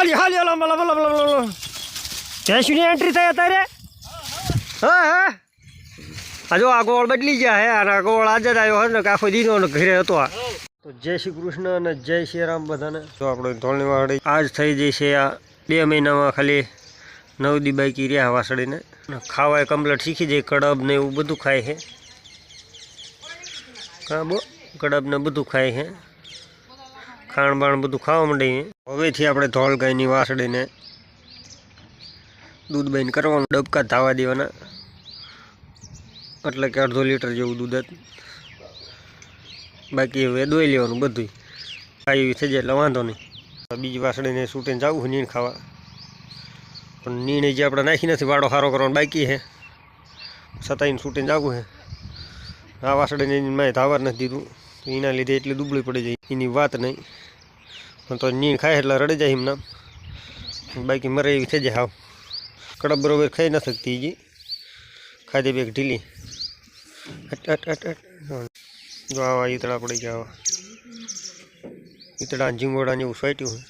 હાલી હાલી ઓલા બોલા બોલા બોલા બોલા જયશ્રીની એન્ટ્રી થઈ અત્યારે હા હા આ જો આ ગોળ બદલી ગયા હે અને આ ગોળ આજે જ આવ્યો હે ને આખો દીનો ઘરે હતો આ તો જય શ્રી કૃષ્ણ અને જય શ્રી રામ બધાને તો આપણે ધોળની વાડી આજ થઈ જશે આ 2 મહિનામાં ખાલી 9 દી બાકી રહ્યા વાસળીને ખાવાય કમ્પ્લીટ શીખી જાય કડબ ને એવું બધું ખાય છે કાબો કડબ ને બધું ખાય છે ખાણ બાણ બધું ખાવા માંડે હવેથી આપણે ધોળ ગાયની વાસળીને દૂધ બંધ કરવાનું ડબકા ધાવા દેવાના એટલે કે 1/2 લીટર જેવું દૂધ બાકી હવે દોઈ લેવાનું બધું ખાઈ થઈ જાય એટલે વાંધો નહીં બીજી વાસળીને સૂટીને જવું નીણ ખાવા પણ નીણ જે આપણે નાખી નથી વાડો સારો કરવાનો બાકી છે છતાંય સૂટીને જવું છે આ વાસળીને મેં ધાવાર નથી દીધું એના લીધે એટલી દુબળી પડી જાય એની વાત નહીં પણ તો નીણ ખાય એટલે રડી જાય એમના બાકી મરે એવી થઈ જાય હાવ કડબ બરોબર ખાઈ ન શકતી જી ખાધી બેગ ઢીલી જો આવા ઈતળા પડી ગયા આવા ઈતળા ઝીંગોડા જેવું સ્વાટ્યું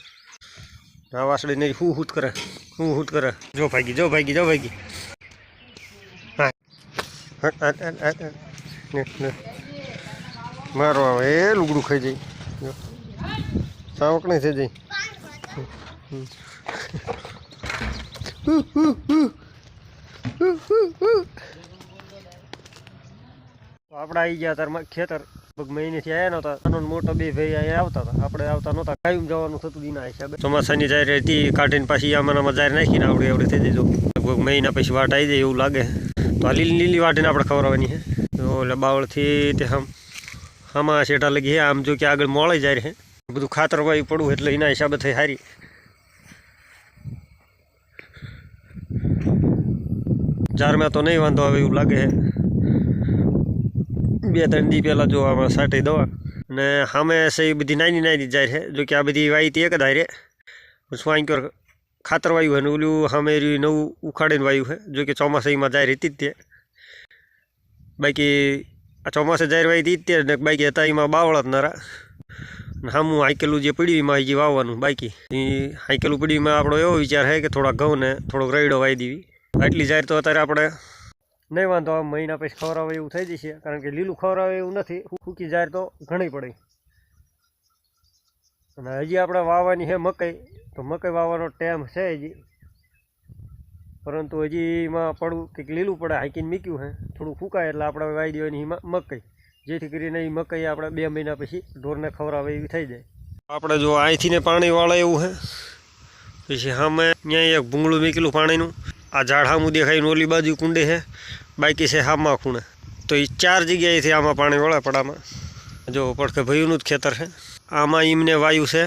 આ વાસળી નહીં હું હૂત કરે જો ભાગી હા મારો આવે એ લુગડું ખાઈ જાય સાવક નહીં થઈ જાય આપણે આવી ગયા તારમાં ખેતર મહિનેથી આવ્યા નહોતા નાનો મોટો બે ભાઈ અહીંયા આવતા હતા આપણે આવતા નહોતા કાયમ જવાનું થતું દીના હિસાબે ચોમાસાની જાહેર હતી કાઢીને પાછી આમાં જાહેર નાખીને આવડે થઈ જાય લગભગ મહિના પછી વાટ આવી જાય એવું લાગે તો આ લીલી વાટીને આપણે ખવડાવવાની છે તો એટલે બાવળથી તે આમાં શેઠા લગી છે આમ જો કે આગળ મોળાઈ જાય છે બધું ખાતર વાયું પડવું એટલે એના હિસાબે થઈ સારી જારમાં તો નહીં વાંધો આવે એવું લાગે છે 2-3 દી પહેલાં જો આમાં સાટી દવા અને સામે છે એ બધી નાની જાય છે જો કે આ બધી વાયતી એક જ હારે સ્વાઈન્કર ખાતર વાયુ છે ને ઓલું સામે નવું ઉખાડીને વાયુ છે જો કે ચોમાસામાં જાહેર હતી જ તે બાકી આ ચોમાસે જાહેર વાય હતી જ તે ને બાકી હતા એમાં બાવળા જ નારા સામું હાઈકેલું જે પડ્યું એમાં હજી વાવવાનું બાકી એ હાઈકેલું પડ્યુંમાં આપણો એવો વિચાર છે કે થોડા ઘઉં ને થોડોક રૈડો વાવી દેવી આટલી જાહેર તો અત્યારે આપણે નહીં વાંધો આ મહિના પછી ખવડાવે એવું થઈ જશે કારણ કે લીલું ખવડાવે એવું નથી સૂકી જાહેર તો ઘણી પડે અને હજી આપણે વાવવાની છે મકાઈ તો મકાઈ વાવવાનો ટાઈમ છે હજી પરંતુ હજી એમાં પડવું કંઈક લીલું પડે હાઈકીને મૂક્યું છે થોડું ફૂંકાય એટલે આપણે વાવી દેવાની મકાઈ જેથી કરીને એ મકાઈ આપણે 2 મહિના પછી ઢોરને ખવડાવે એવી થઈ જાય આપણે જો અહીંથી ને પાણી વાળે એવું છે પછી સામે ત્યાં એક ભૂંગળું મૂકેલું પાણીનું આ ઝાડ સામું દેખાય ઓલી બાજુ કુંડે છે બાકી છે હામા ખૂણે તો એ 4 જગ્યાએથી આમાં પાણી વળે પડામાં જો પડખે ભયુંનું જ ખેતર છે આમાં એમને વાયુ છે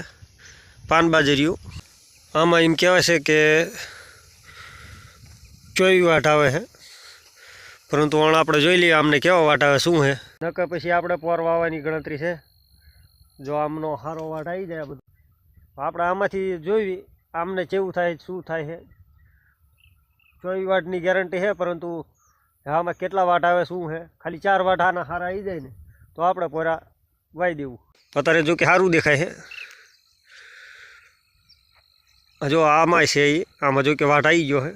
પાનબાજરીયું આમાં એમ કહેવાય છે કે 24 વાટ આવે છે પરંતુ વણ આપણે જોઈ લઈએ આમને કેવા વાટ આવે શું છે નકર પછી આપણે પોર વાવવાની ગણતરી છે જો આમનો સારો વાટ આવી જાય બધું આપણે આમાંથી જોઈ આમને કેવું થાય શું થાય છે 24 વાટની ગેરંટી છે પરંતુ આમાં કેટલા વાટ આવે શું છે ખાલી 4 વાટ આના સારા આવી જાય ને તો આપણે પોરા વાવી દેવું અત્યારે જો કે સારું દેખાય છે જો આમાં છે એ આમાં જો કે વાટ આવી ગયો છે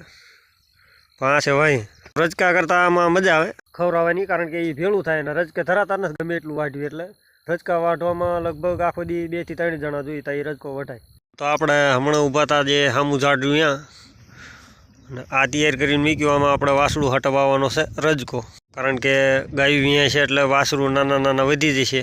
પણ આ છે વાય રજકા કરતાં આમાં મજા આવે ખવડાવવાની કારણ કે એ ભેળું થાય ને રજકે ધરાતા નથી ગમે એટલું વાટ્યું એટલે રજકા વાટવામાં લગભગ આખો દી 2 થી 3 જણા જોઈએ તો એ રજકો વટાય તો આપણે હમણાં ઊભા હતા જે સામું ઝાડ્યું ત્યાં અને આ તૈયાર કરીને મૂક્યું આમાં આપણે વાસળું હટવાવાનો છે રજકો કારણ કે ગાયું વિયા છે એટલે વાસળું નાના વધી જશે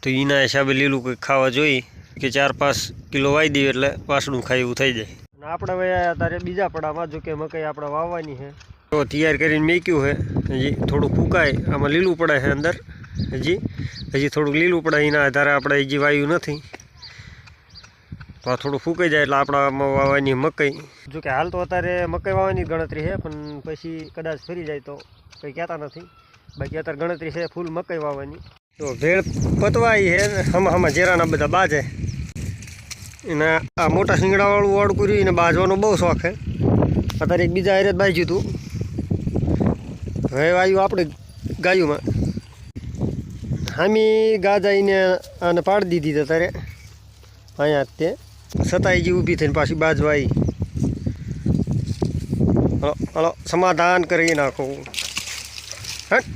તો એના હિસાબે લીલું કંઈક ખાવા જોઈએ કે 4-5 કિલો વાવી દઈએ એટલે વાસળું ખાય એવું થઈ જાય અને આપણે હવે અત્યારે બીજા પડામાં જો કે મકાઈ આપણે વાવવાની છે તો તૈયાર કરીને મૂક્યું છે હજી થોડું ફૂંકાય આમાં લીલું પડે છે અંદર હજી થોડુંક લીલું પડે એના આધારે આપણે હજી વાવ્યું નથી તો આ થોડું ફૂંકાઈ જાય એટલે આપણામાં વાવવાની મકાઈ જો કે હાલ તો અત્યારે મકાઈ વાવવાની ગણતરી છે પણ પછી કદાચ ફરી જાય તો કંઈ કહેતા નથી બાકી અત્યારે ગણતરી છે ફૂલ મકાઈ વાવવાની તો ભેળ પતવાઈ છે હમા જેરાના બધા બાજે એના આ મોટા શીંગડાવાળું ઓળકું રહ્યું એને બાજવાનો બહુ શોખ છે અત્યારે એક બીજા હારે જ બાજ્યું હતું હવે આવ્યું આપણે ગાયુંમાં હામી ગાજાઈને આને પાડી દીધી અત્યારે અહીંયા તે સતાઈજી ઊભી થઈને પાછી બાજવા આવી. હલો હલો સમાધાન કરી નાખો. હટ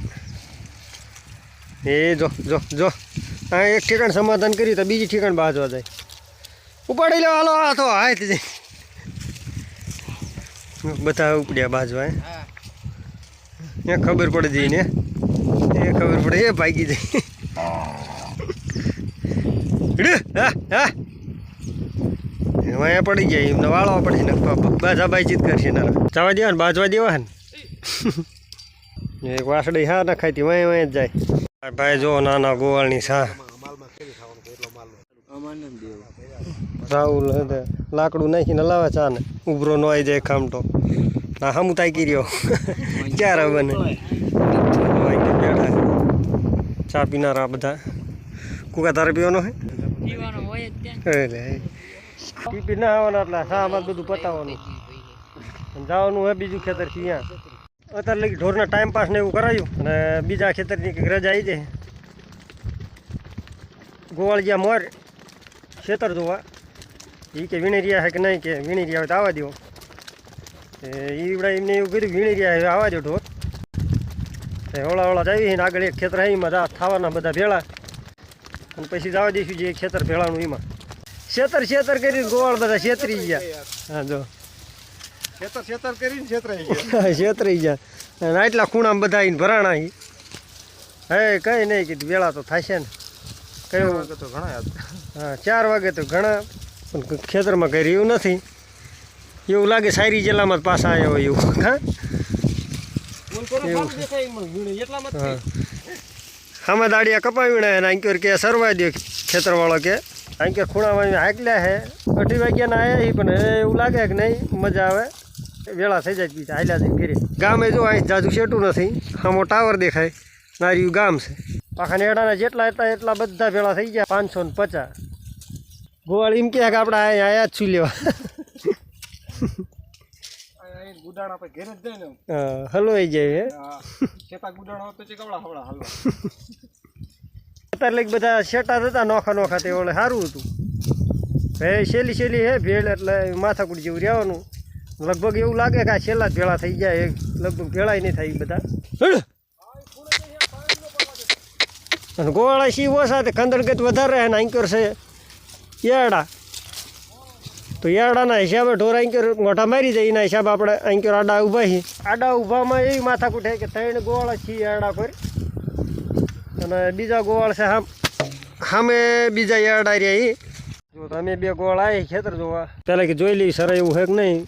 એ જો જો જો હા એક ઠેકાણ સમાધાન કરી તો બીજી ઠેકાણ બાજવા જાય. ઉપાડી લો હાલો આ તો હાથ જાય બધા ઉપડ્યા બાજવા. એ ખબર પડે જઈ ને એ ખબર પડે એ ભાગી જાય. હા હા એમાં પડી જાય એમને વાળવા પડે ને બાજા બાઈચીત કરશે ને જવા દેવા ને બાજવા દેવા ને એક વાસળી હા ના ખાઈતી વાય વાય જ જાય. ભાઈ જો નાના ગોવાળની સા રાહુલ લાકડું નાખીને લાવે ચા ને ઉભરો ન આવી જાય ખામટો. હા હમ તાકી રહ્યો ક્યારે બને બેઠા ચા પીનારા બધા. કુકા તારે પીવાનો હે પી ના આવવાના એટલે હા અમારે બધું પતાવવાનું જવાનું હોય બીજું ખેતરથી અહીંયા. અત્યારે લગી ઢોરના ટાઈમ પાસ ને એવું કરાયું અને બીજા ખેતરની કંઈક રજા આવી જાય. ગોવાળિયા મોર ખેતર જોવા એ કે વીણી રહ્યા છે કે નહીં કે વીણી રહ્યા હોય તો આવવા દો. ઈવડા એમને એવું કર્યું વીણી રહ્યા હવે આવવા દો ઢોર. હોળા હોળા જાવી ને આગળ એક ખેતર એમાં થવાના બધા ભેળા અને પછી જવા દઈશું જે ખેતર ભેળાનું એમાં છેતર કરીને ગોવાળ બધા છેતરી ગયા. હા જો છેતર કરીને છેતરાઈ ગયા અને આટલા ખૂણામાં બધા આવીને ભરાણા. હે કંઈ નહીં કીધું વેળા તો થશે ને કયું તો ઘણા. હા 4 વાગે તો ઘણા પણ ખેતરમાં કંઈ રહ્યું નથી એવું લાગે. શાયરી જિલ્લામાં જ પાછા આવ્યા હોય એવું. હા આમાં દાડિયા કપાવી ને આંક્યોર કે સરવા દો ખેતરવાળો કે આંક્યોર ખૂણામાં હાકલ્યા હે 2:30 વાગ્યાના આવ્યા પણ એવું લાગે કે નહીં મજા આવે વેળા થઈ જાય બીજા હાલ્યા જાય ઘરે. ગામે જો અહીં જાજુ સેટું નથી આમાં ટાવર દેખાય નાર્યું ગામ છે. પાખા નેડાના જેટલા હતા એટલા બધા ભેળા થઈ ગયા 550. ગોવાળ એમ કહે કે આપણે આયા જ છું લેવા હલવાઈ જાય. અત્યારે લઈ બધા શેટા હતા નોખા તે ઓલે સારું હતું. હે શેલી હે ભેળ એટલે માથાકૂટ જેવું રહેવાનું. લગભગ એવું લાગે કે આ છેલ્લા જ ભેળા થઈ જાય લગભગ ભેળાય નહીં થાય બધા. અને ગોવાળા સી ઓછા ખંદરગત વધારે રહે ને આંકર છે યાડા તો યાડાના હિસાબે ઢોર આંકર મોઢા મારી જાય એના હિસાબે આપણે આંકર આડા ઊભા છીએ. આડા ઊભામાં એવી માથાકૂટ છે કે 3 ગોવાળા છીએ આડા પર અને બીજા ગોવાળ છે સામે બીજા યાડા રહ્યા એ જો તમે 2 ગોવાળ આવી ખેતર જોવા પહેલાં કે જોઈ લઈ સર એવું છે કે નહીં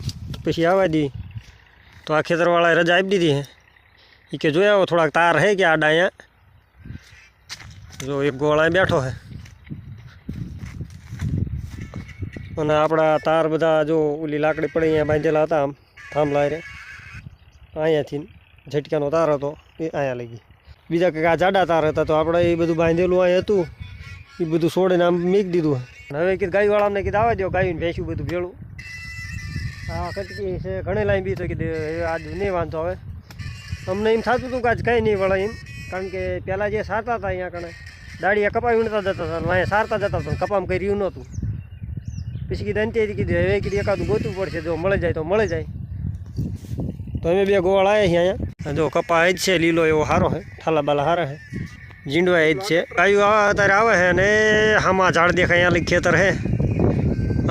પછી આવવા દી તો આ ખેતરવાળાએ રજા આપી દીધી હે એ કે જોયા આવો થોડાક તાર હે કે આડા અહીંયા જો એક ગોવાળ બેઠો છે અને આપણા તાર બધા જો ઓલી લાકડી પડી અહીંયા બાંધેલા હતા આમ થાંભલા રે અહીંયાથી ઝટકાનો તાર હતો એ અહીંયા લઈ ગઈ. બીજા કંઈક આ જાડા તાર હતા તો આપણે એ બધું બાંધેલું અહીં હતું એ બધું છોડીને આમ મૂકી દીધું. હવે કીધું ગાયવાળાને કીધું આવવા દો ગાયું ભેંસ્યું બધું ભેળું. હા કટકી છે ઘણી લાઈન બી તો કીધું આજ નહીં વાંધો હવે. અમને એમ થતું હતું કે આજ કંઈ નહીં વળે એમ કારણ કે પહેલાં જે સારતા હતા અહીંયા કણે દાડિયા કપાવી નતા જતા હતા અહીંયા સારતા જતા હતા કપામ કંઈ રહ્યું નહોતું. પછી કીધું અંત્યથી કીધું હવે કીધું એકાદું ગોતવું પડશે જો મળી જાય તો મળી જાય. તો અમે 2 ગોવાળ આવ્યા છીએ અહીંયા જો કપા જ છે લીલો એવો સારો છે ઠાલા બાલા સારા છે જીંડવા જ છે. ગાયું અત્યારે આવે છે અને આમાં ઝાડ દેખાય અહીંયા લઈ ખેતર છે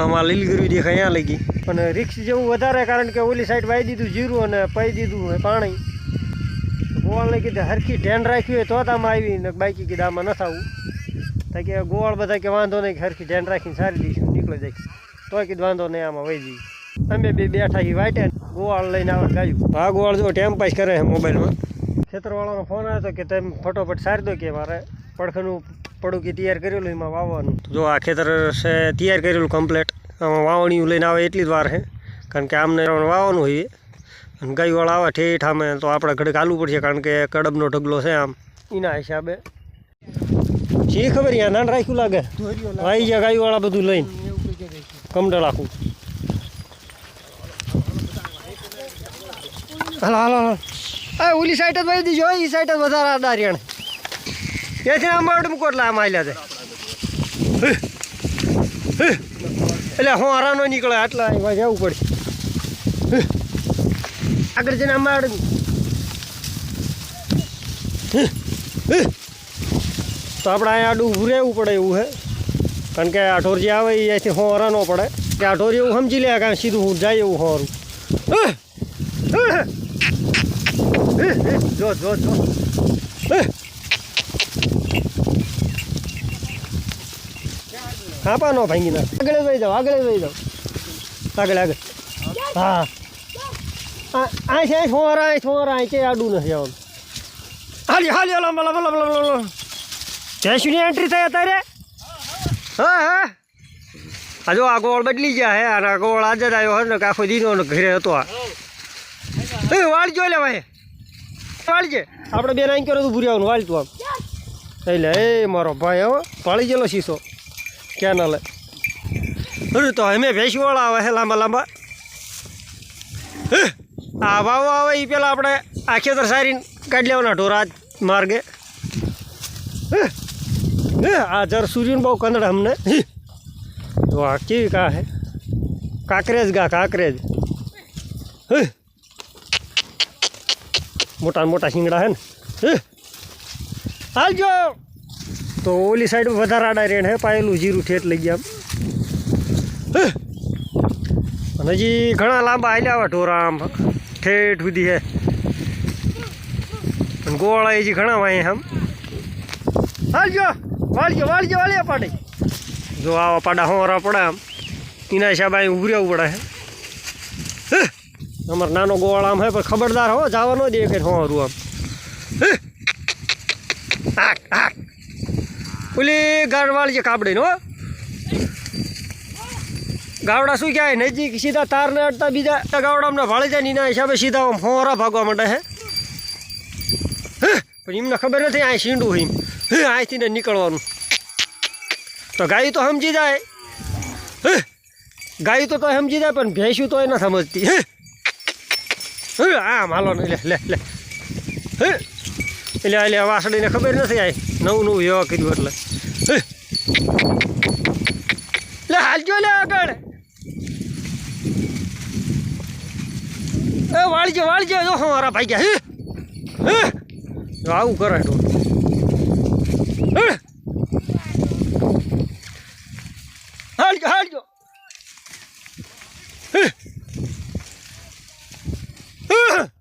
આમાં લીલગીરી દેખાય અહીંયા લઈ ગઈ અને રિક્સ જેવું વધારે કારણ કે ઓલી સાઈડ વાઈ દીધું જીરું અને પાઈ દીધું પાણી. ગોવાળને કીધું હરખી ધ્યાન રાખ્યું હોય તો જ આમાં આવી ને બાકી કીધું આમાં ન થવું તો કે ગોવાળ બધા કે વાંધો નહીં હરખી ધ્યાન રાખીને સારી દઈશું નીકળી જાય તોય કીધું વાંધો નહીં આમાં વહી જઈએ. અમે 2 બેઠા એ વાટે ગોવાળ લઈને આવે ગાયું. આ ગોવાળ જો ટાઈમ પાસ કરે છે મોબાઈલમાં. ખેતરવાળાનો ફોન આવ્યો હતો કે તમે ફટોફટ સારી દો કે મારે પડખનું પડું કે તૈયાર કરેલું એમાં વાવવાનું. જો આ ખેતર છે તૈયાર કરેલું કમ્પ્લેટ આમાં વાવણીયું લઈને આવે એટલી જ વાર છે કારણ કે આમને વાવવાનું હોય અને ગાયવાળા આવે ઠેઠ આમે તો આપણે ઘડીક હાલવું પડશે કારણ કે કડબનો ઢગલો છે આમ એના હિસાબે. શી ખબર યાર નાન રાખ્યું લાગે આવી ગયા ગાયવાળા બધું લઈને કમડળ આખું. હાલો હાલો હાલો હા ઓલી સાઈડ જ વહી દીજો એ સાઈડ જ વધારે દારિયાણ ત્યાંથી આંબાડ મૂકો એટલે આમ હાલ્યા છે. એટલે હું હરાનો નીકળે આટલા એવા જવું પડશે આગળ જઈને આમાં તો આપણે અહીંયા આડું ઊભું રહેવું પડે એવું છે કારણ કે આ ઢોર જે આવે એ અહીંથી હું હરાનો પડે કે આ ઢોર એવું સમજી લે કે સીધું હું જાય એવું હોરું જો જો જો કાપા નો ભાંગી નાખ આગળ લઈ જાઓ આગળ આગળ હા અહીં છોરા અહીં આડું નથી આવવાનું હાલી જયશુની એન્ટ્રી થઈ અત્યારે હા આ જો આ ગોળ બદલી ગયા હે અને આ ગોળ આજે જ આવ્યો હતો ને આખો દીનો ઘરે હતો આ વાળજો લે ભાઈ વાળજે આપણે બેન અહીં કર્યો તો ભૂરી વાળતું આમ એટલે એ મારો ભાઈ હવે પાળી ગયેલો શીશો ક્યાં ના લે અરે તો અમે ભેંસવાળા આવે છે લાંબા લાંબા આ વાવ આવે એ પેલા આપણે આ ખેતર સારીને કાઢી લેવાના ઢોરા માર્ગે આ જર સૂર્યને બહુ કંદડા અમને તો આ કેવી કા હે કાંકરેજ કાંકરેજ મોટા મોટા શીંગડા હે ને હાલજો તો ઓલી સાઈડ વધારે આડા રેણ હે પાયેલું જીરું ઠેઠ લઈ ગયા અને હજી ઘણા લાંબા હાલ્યા આવે ઢોરા આમ ઠેઠ સુધી હે અને ગોળા હજી ઘણા વાય આમ હાલજો વાળીએ પાડી જો આવા પાડા હોરા પડે આમ એના હિસાબે અહીં ઉભું રહેવું પડે હે અમારે નાનો ગોળ આમ હે પણ ખબરદાર હો જવા ન દે કે હોરું આમ ઓલી ગાડ વાળીએ કાપડી હો ગાવડા શું કહેવાય નજીક સીધા તારને અડતા બીજા ગાવડામાં ભાળી જાય ને એના હિસાબે સીધા આમ હોરા ભાગવા માંડે હે પણ એમને ખબર નથી અહીં શીંડું હોય અહીંથી ને નીકળવાનું તો ગાયું તો સમજી જાય ગાયું તો સમજી જાય પણ ભેંસું તો એ ન સમજતી આમ હાલો ને લે એટલે વાસળીને ખબર નથી આવી નવું વ્યવહાર કર્યું એટલે હાલજો લે આગળ વાળજો જો મારા ભાઈ ગયા આવું કરે તો હાલજો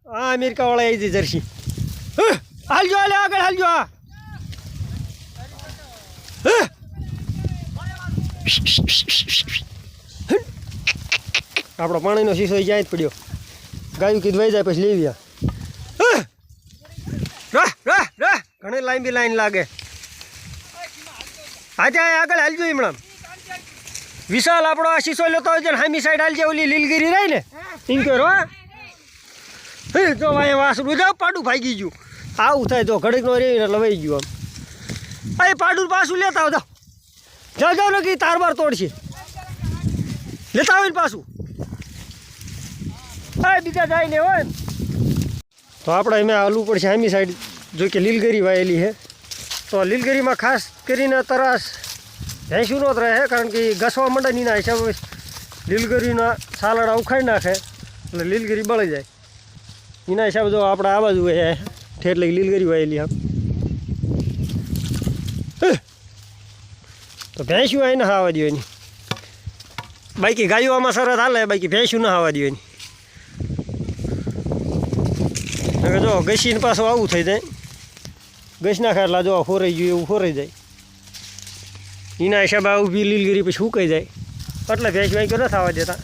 હા અમેરિકા વાળા આવી જઈ જર્સી હાલજો આગળ હાલજો આપણો પાણીનો શીશો જ્યાં જ પડ્યો ગાયું કીધું વહી જાય પછી લેવી ઘણી લાંબી લાઈન લાગે આજે આગળ હાલજો હમણાં વિશાલ આપણો આ શીશો લેતો હોય છે ને હામી સાઈડ હાલજે ઓલી લીલગીરી રહી ને એમ કહો જો ભાઈ વાસડું જાવ પાડું ભાગી ગયું આવું થાય તો ઘડીક નો રહી એટલે વહી ગયું આમ એ પાડું પાછું લેતા આવો જાઓ ને કે તાર બાર તોડશે લેતા આવે ને પાછું બીજા જાય ને હોય તો આપણે એમાં હાલવું પડશે હામી સાઈડ જો કે લીલગરી વાયેલી છે તો લીલગરીમાં ખાસ કરીને તરાસ ભેંસું નો જ રહે કારણ કે ઘસવા માંડે એના હિસાબે લીલગરીના સાલડા ઉખાડી નાખે એટલે લીલગરી બળી જાય એના હિસાબે જો આપણે આ બાજુ ઠેઠ લઈ લીલગરી વાયેલી આમ તો ભેંસું અહીં ના આવવા દો એની બાકી ગાયો આમાં સરસ હાલે બાકી ભેંસું ના આવવા દો એની જો ઘસીને પાછું આવું થઈ જાય ઘસી નાખે એટલે જો ફોરાઈ ગયું એવું ફોરાઈ જાય એના હિસાબે ઊભી લીલગીરી પછી સુકાઈ જાય એટલે ભેંસું અહીં નથી આવવા દેતા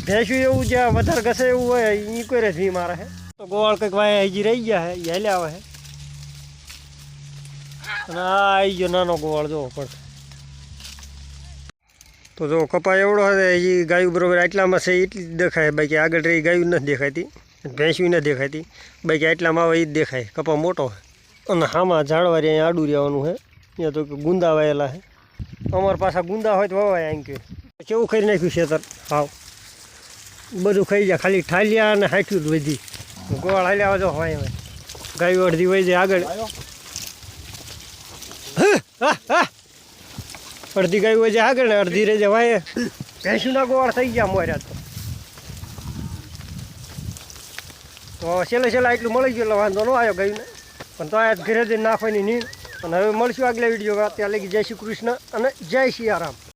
ભેંસું એવું જ્યાં વધારે ઘસે એવું હોય એ કોઈ જ મારે છે તો ગોળ કંઈક વાય હજી રહી ગયા છે એ હાલ્યા આવે છે અને આ આવી ગયો નાનો ગોળ જોવો પણ તો જો કપા એવડો હશે હજી ગાયું બરોબર આટલામાં છે એટલી જ દેખાય બાકી આગળ રહી ગાયું નથી દેખાતી ભેંસું નથી દેખાતી બાકી આટલામાં આવે એ જ દેખાય કપા મોટો અને આમાં ઝાડવારી અહીંયા આડું રહેવાનું છે ત્યાં તો ગુંદા વાયેલા છે અમારા પાછા ગુંદા હોય તો વવાય આમ કે કેવું ખાઈ નાખ્યું ખેતર હાવ બધું ખાઈ જાય ખાલી ઠાલિયા અને હાંઠ્યું જ વધી ગોળ હાલ્યા જો હોય હવે ગાયું અડધી વહી જાય આગળ અડધી ગાયું વહી જાય આગળ ને અડધી રહી જાય વાય ભેંસુના ગોળ થઈ ગયા મોર્યા તો છેલ્લે એટલું મળી ગયું એટલે વાંધો ન આવ્યો ગયું ને પણ તો આ ઘરે જઈને નાખવાની નીંદ અને હવે મળશું આગલા વિડીયો ત્યાં લગી જય શ્રી કૃષ્ણ અને જય સિયારામ.